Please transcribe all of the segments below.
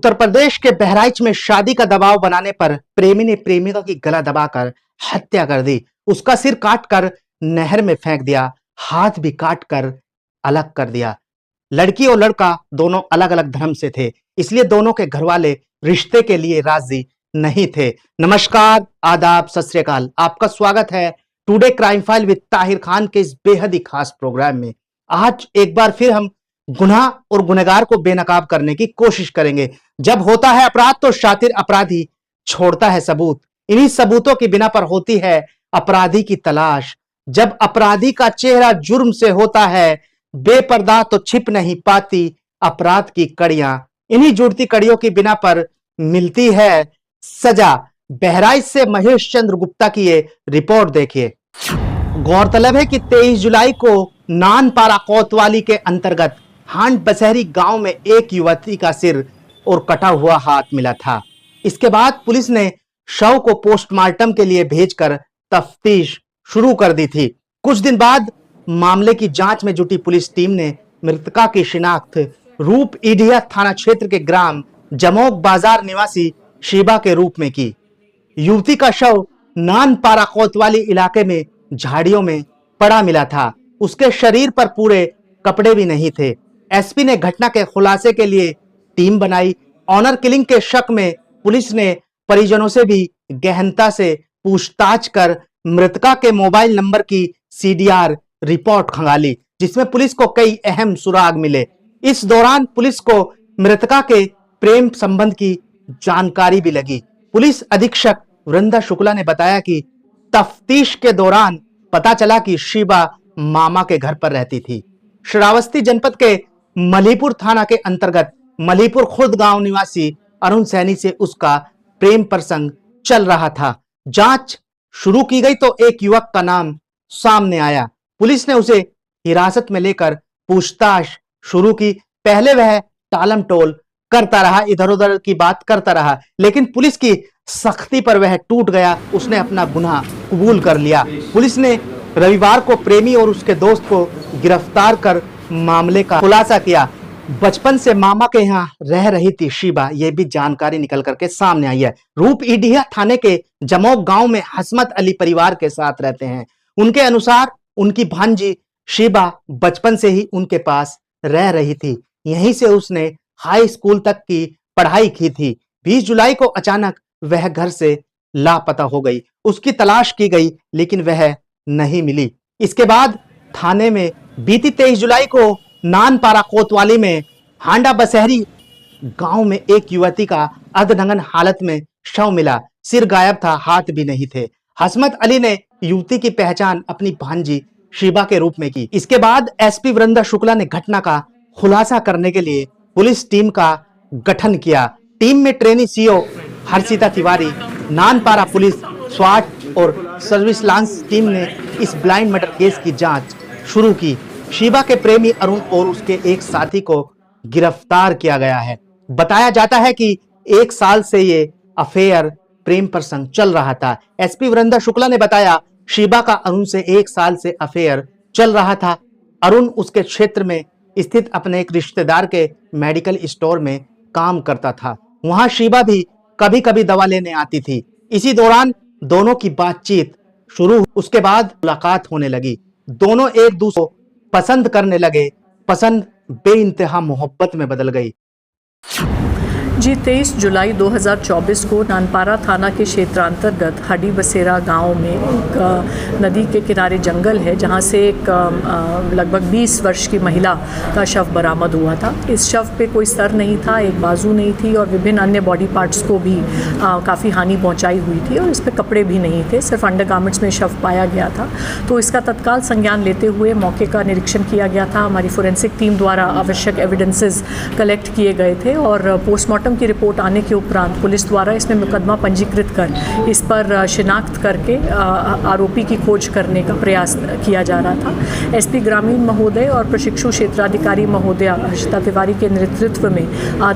उत्तर प्रदेश के बहराइच में शादी का दबाव बनाने पर प्रेमी ने प्रेमिका की गला दबाकर हत्या कर दी। उसका सिर काटकर नहर में फेंक दिया, हाथ भी काटकर अलग कर दिया। लड़की और लड़का दोनों अलग अलग धर्म से थे, इसलिए दोनों के घर वाले रिश्ते के लिए राजी नहीं थे। नमस्कार, आदाब, सत श्री अकाल। आपका स्वागत है today crime file with Tahir Khan के इस बेहद ही खास प्रोग्राम में। आज एक बार फिर हम गुनाह और गुनहगार को बेनकाब करने की कोशिश करेंगे। जब होता है अपराध तो शातिर अपराधी छोड़ता है सबूत, इन्हीं सबूतों के बिना पर होती है अपराधी की तलाश। जब अपराधी का चेहरा जुर्म से होता है बेपर्दा तो छिप नहीं पाती अपराध की कड़ियां, इन्हीं जुड़ती कड़ियों की बिना पर मिलती है सजा। बहराइच से महेश चंद्र गुप्ता की ये रिपोर्ट देखिए। गौरतलब है कि 23 जुलाई को नानपारा कोतवाली के अंतर्गत हांड बसहरी गांव में एक युवती का सिर और कटा हुआ हाथ मिला था। इसके बाद पुलिस ने शव को पोस्टमार्टम के लिए भेजकर तफ्तीश शुरू कर दी थी। कुछ दिन बाद मामले की जांच में जुटी पुलिस टीम ने मृतका की शिनाख्त रूप ईडिया थाना क्षेत्र के ग्राम जमोक बाजार निवासी शीबा के रूप में की। युवती का शव नानपारा कोतवाली इलाके में झाड़ियों में पड़ा मिला था। उसके शरीर पर पूरे कपड़े भी नहीं थे। एसपी ने घटना के खुलासे के लिए टीम बनाई। ऑनर किलिंग के शक में पुलिस ने परिजनों से भी गहनता से पूछताछ कर मृतका के मोबाइल नंबर की सीडीआर रिपोर्ट खंगाली, जिसमें पुलिस को कई अहम सुराग मिले। इस दौरान पुलिस को मृतका के प्रेम संबंध की जानकारी भी लगी। पुलिस अधीक्षक वृंदा शुक्ला ने बताया कि तफ्तीश के दौरान पता चला कि शीबा मामा के घर पर रहती थी। श्रावस्ती जनपद के मलीपुर थाना के अंतर्गत मलीपुर खुर्द गांव निवासी अरुण सैनी से उसका प्रेम प्रसंग चल रहा था। जांच शुरू की गई तो एक युवक का नाम सामने आया। पुलिस ने उसे हिरासत में लेकर पूछताछ शुरू की। पहले वह टालम टोल करता रहा, इधर उधर की बात करता रहा, लेकिन पुलिस की सख्ती पर वह टूट गया। उसने अपना गुनाह कबूल कर लिया। पुलिस ने रविवार को प्रेमी और उसके दोस्त को गिरफ्तार कर मामले का खुलासा किया। बचपन से मामा के यहाँ रह रही थी शीबा, यह भी जानकारी निकल करके सामने आई है। रूप ईडिया थाने के जमोक गांव में हसमत अली परिवार के साथ रहते हैं। उनके अनुसार उनकी भांजी शीबा बचपन से ही उनके पास रह रही थी। यहीं से उसने हाई स्कूल तक की पढ़ाई की थी। 20 जुलाई को अचानक वह घर से लापता हो गई। उसकी तलाश की गई लेकिन वह नहीं मिली। इसके बाद थाने में बीती 23 जुलाई को नानपारा कोतवाली में हांडा बसहरी गांव में एक युवती का अर्धनग्न हालत में शव मिला। सिर गायब था, हाथ भी नहीं थे। हसमत अली ने युवती की पहचान अपनी भांजी शीबा के रूप में की। इसके बाद एसपी वृंदा शुक्ला ने घटना का खुलासा करने के लिए पुलिस टीम का गठन किया। टीम में trainee CO Harshita Tiwari, Nanpara police, स्वाट और सर्विस लांस टीम ने इस ब्लाइंड मर्डर केस की जांच शुरू की। शीबा के प्रेमी अरुण और उसके एक साथी को गिरफ्तार किया गया है। बताया जाता है कि 1 साल से ये अफेयर प्रेम प्रसंग चल रहा था। एसपी वृंदा शुक्ला ने बताया शीबा का अरुण से 1 साल से अफेयर चल रहा था। अरुण उसके क्षेत्र में स्थित अपने एक रिश्तेदार के मेडिकल स्टोर में काम करता था। वहां शीबा भी कभी कभी दवा लेने आती थी। इसी दौरान दोनों की बातचीत शुरू हुई। उसके बाद मुलाकात होने लगी। दोनों एक दूसरे को पसंद करने लगे। पसंद बेइंतहा मोहब्बत में बदल गई। जी 23 जुलाई 2024 को नानपारा थाना के क्षेत्रांतर्गत हडी बसेरा गांव में एक नदी के किनारे जंगल है, जहां से एक लगभग 20 वर्ष की महिला का शव बरामद हुआ था। इस शव पे कोई सर नहीं था, एक बाजू नहीं थी और विभिन्न अन्य बॉडी पार्ट्स को भी काफ़ी हानि पहुंचाई हुई थी और इस पे कपड़े भी नहीं थे, सिर्फ अंडरगारमेंट्स में शव पाया गया था। तो इसका तत्काल संज्ञान लेते हुए मौके का निरीक्षण किया गया था। हमारी फोरेंसिक टीम द्वारा आवश्यक एविडेंसेस कलेक्ट किए गए थे और पोस्टमार्टम की रिपोर्ट आने के उपरांत पुलिस द्वारा इसमें मुकदमा पंजीकृत कर इस पर शिनाख्त करके आरोपी की खोज करने का प्रयास किया जा रहा था। एसपी ग्रामीण महोदय और प्रशिक्षु क्षेत्राधिकारी महोदय हर्षिता तिवारी के नेतृत्व में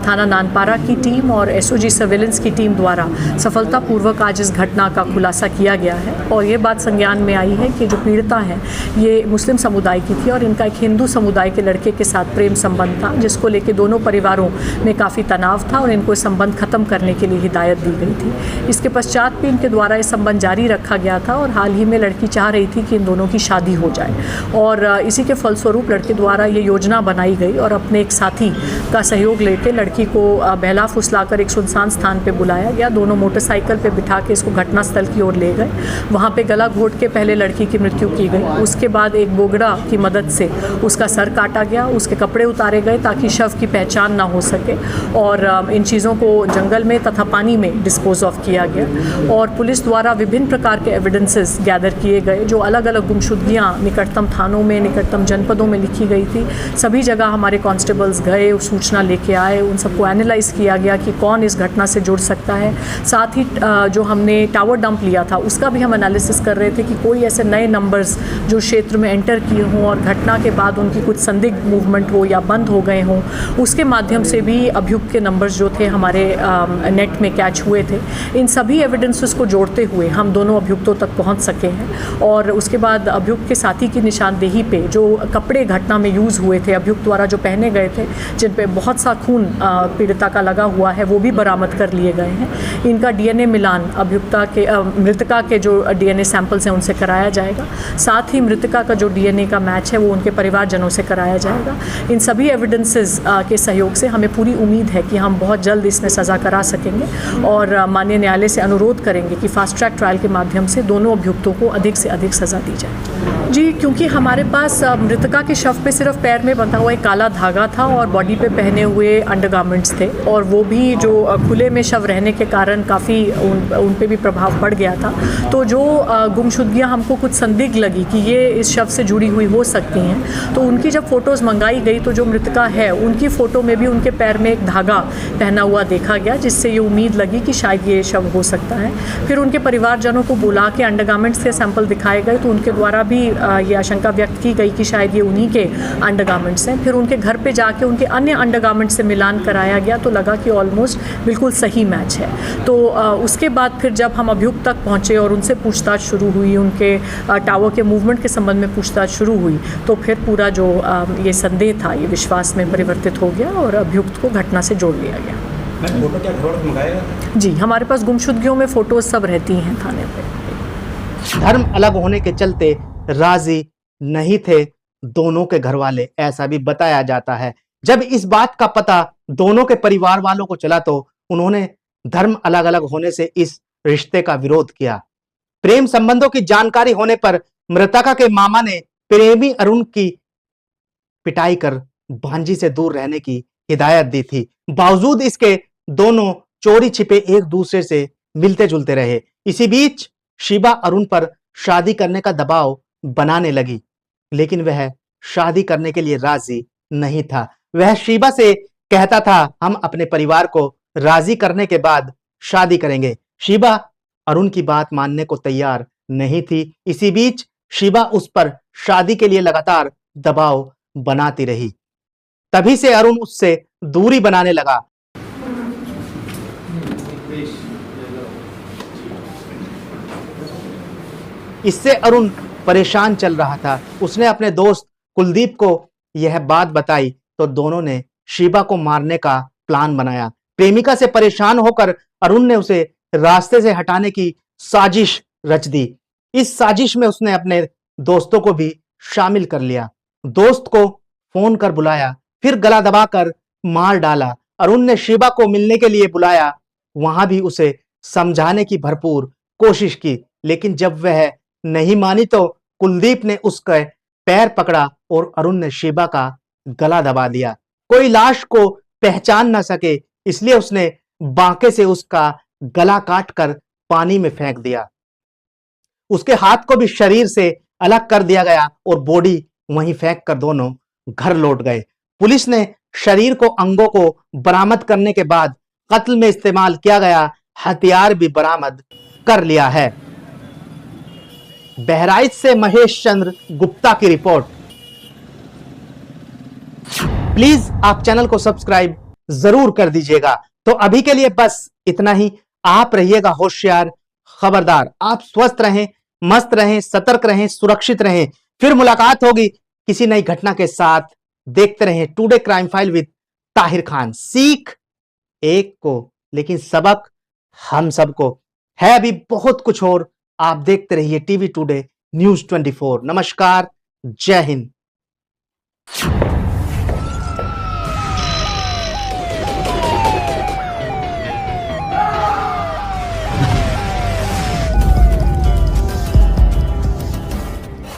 थाना नानपारा की टीम और एसओजी सर्वेलेंस की टीम द्वारा सफलतापूर्वक आज इस घटना का खुलासा किया गया है। और ये बात संज्ञान में आई है कि जो पीड़िता है ये मुस्लिम समुदाय की थी और इनका एक हिंदू समुदाय के लड़के के साथ प्रेम संबंध था, जिसको लेकर दोनों परिवारों में काफ़ी तनाव था और इनको संबंध खत्म करने के लिए हिदायत दी गई थी। इसके पश्चात भी इनके द्वारा ये संबंध जारी रखा गया था और हाल ही में लड़की चाह रही थी कि इन दोनों की शादी हो जाए और इसी के फलस्वरूप लड़के द्वारा ये योजना बनाई गई और अपने एक साथी का सहयोग लेकर लड़की को बहला फुसलाकर एक सुनसान स्थान पे बुलाया गया। दोनों मोटरसाइकिल पे बिठा के इसको घटनास्थल की ओर ले गए। वहाँ पे गला घोट के पहले लड़की की मृत्यु की गई। उसके बाद एक बोगड़ा की मदद से उसका सर काटा गया, उसके कपड़े उतारे गए ताकि शव की पहचान ना हो सके और इन चीज़ों को जंगल में तथा पानी में डिस्पोज ऑफ किया गया। और पुलिस द्वारा विभिन्न प्रकार के एविडेंसेस गैदर किए गए जो अलग अलग गुमशुदगियाँ निकटतम थानों में, निकटतम जनपदों में लिखी गई थी। सभी जगह हमारे कांस्टेबल्स गए, सूचना लेके आए, उन सबको एनालाइज किया गया कि कौन इस घटना से जुड़ सकता है। साथ ही जो हमने टावर डंप लिया था उसका भी हम एनालिसिस कर रहे थे कि कोई ऐसे नए नंबर्स जो क्षेत्र में एंटर किए हों और घटना के बाद उनकी कुछ संदिग्ध मूवमेंट हो या बंद हो गए हों, उसके माध्यम से भी अभियुक्त के नंबर्स जो थे हमारे नेट में कैच हुए थे। इन सभी एविडेंसेस को जोड़ते हुए हम दोनों अभियुक्तों तक पहुंच सके हैं और उसके बाद अभियुक्त के साथी की निशानदेही पे जो कपड़े घटना में यूज़ हुए थे अभियुक्त द्वारा जो पहने गए थे, जिन पे बहुत सा खून पीड़िता का लगा हुआ है, वो भी बरामद कर लिए गए हैं। इनका डीएनए मिलान अभियुक्ता के मृतका के जो डीएनए सैंपल्स हैं उनसे कराया जाएगा। साथ ही मृतका का जो डीएनए का मैच है वो उनके परिवारजनों से कराया जाएगा। इन सभी एविडेंसेस के सहयोग से हमें पूरी उम्मीद है कि हम बहुत जल्द इसमें सज़ा करा सकेंगे और माननीय न्यायालय से अनुरोध करेंगे कि फास्ट ट्रैक ट्रायल के माध्यम से दोनों अभियुक्तों को अधिक से अधिक सज़ा दी जाए। जी, क्योंकि हमारे पास मृतका के शव पे सिर्फ पैर में बंधा हुआ एक काला धागा था और बॉडी पे पहने हुए अंडरगारमेंट्स थे और वो भी जो खुले में शव रहने के कारण काफ़ी उन पे भी प्रभाव पड़ गया था। तो जो गुमशुदगियाँ हमको कुछ संदिग्ध लगी कि ये इस शव से जुड़ी हुई हो सकती हैं, तो उनकी जब फ़ोटोज़ मंगाई गई तो जो मृतका है उनकी फ़ोटो में भी उनके पैर में एक धागा पहना हुआ देखा गया, जिससे ये उम्मीद लगी कि शायद ये शव हो सकता है। फिर उनके परिवारजनों को बुला के अंडरगारमेंट्स के सैंपल दिखाए गए तो उनके द्वारा भी ये आशंका व्यक्त की गई कि शायद ये उन्हीं के अंडरगारमेंट्स हैं। फिर उनके घर पे जाके उनके अन्य अंडरगारमेंट्स से मिलान कराया गया तो लगा कि ऑलमोस्ट बिल्कुल सही मैच है। तो उसके बाद फिर जब हम अभियुक्त तक पहुँचे और उनसे पूछताछ शुरू हुई, उनके टावर के मूवमेंट के संबंध में पूछताछ शुरू हुई, तो फिर पूरा जो ये संदेह था ये विश्वास में परिवर्तित हो गया और अभियुक्त को घटना से जोड़ लिया गया। फोटो क्या घर मंगाएगा? जी, हमारे पास गुमशुदगियों में फ़ोटोज सब रहती हैं थाने पे। धर्म अलग होने के चलते राजी नहीं थे दोनों के घर वाले, ऐसा भी बताया जाता है। जब इस बात का पता दोनों के परिवार वालों को चला तो उन्होंने धर्म अलग अलग होने से इस रिश्ते का विरोध किया। प्रेम संबंधों की जानकारी होने पर मृतका के मामा ने प्रेमी अरुण की पिटाई कर भांजी से दूर रहने की हिदायत दी थी। बावजूद इसके दोनों चोरी छिपे एक दूसरे से मिलते जुलते रहे। इसी बीच शिबा अरुण पर शादी करने का दबाव बनाने लगी, लेकिन वह शादी करने के लिए राजी नहीं था। वह शिबा से कहता था हम अपने परिवार को राजी करने के बाद शादी करेंगे। शिबा अरुण की बात मानने को तैयार नहीं थी। इसी बीच शिबा उस पर शादी के लिए लगातार दबाव बनाती रही। तभी से अरुण उससे दूरी बनाने लगा। इससे अरुण परेशान चल रहा था। उसने अपने दोस्त कुलदीप को यह बात बताई तो दोनों ने शिबा को मारने का प्लान बनाया। प्रेमिका से परेशान होकर अरुण ने उसे रास्ते से हटाने की साजिश रच दी। इस साजिश में उसने अपने दोस्तों को भी शामिल कर लिया। दोस्त को फोन कर बुलाया, फिर गला दबाकर मार डाला। अरुण ने शिबा को मिलने के लिए बुलाया, वहां भी उसे समझाने की भरपूर कोशिश की, लेकिन जब वह नहीं मानी तो कुलदीप ने उसका पैर पकड़ा और अरुण ने शिबा का गला दबा दिया। कोई लाश को पहचान न सके इसलिए उसने बांके से उसका गला काटकर पानी में फेंक दिया। उसके हाथ को भी शरीर से अलग कर दिया गया और बॉडी वहीं फेंक कर दोनों घर लौट गए। पुलिस ने शरीर को अंगों को बरामद करने के बाद कत्ल में इस्तेमाल किया गया हथियार भी बरामद कर लिया है। बहराइच से महेश चंद्र गुप्ता की रिपोर्ट। प्लीज आप चैनल को सब्सक्राइब जरूर कर दीजिएगा। तो अभी के लिए बस इतना ही। आप रहिएगा होशियार, खबरदार। आप स्वस्थ रहें, मस्त रहें, सतर्क रहें, सुरक्षित रहें। फिर मुलाकात होगी किसी नई घटना के साथ। देखते रहें today crime file with Tahir Khan. सीख एक को, लेकिन सबक हम सबको है। अभी बहुत कुछ और, आप देखते रहिए टीवी टुडे न्यूज़ 24। नमस्कार, जय हिंद।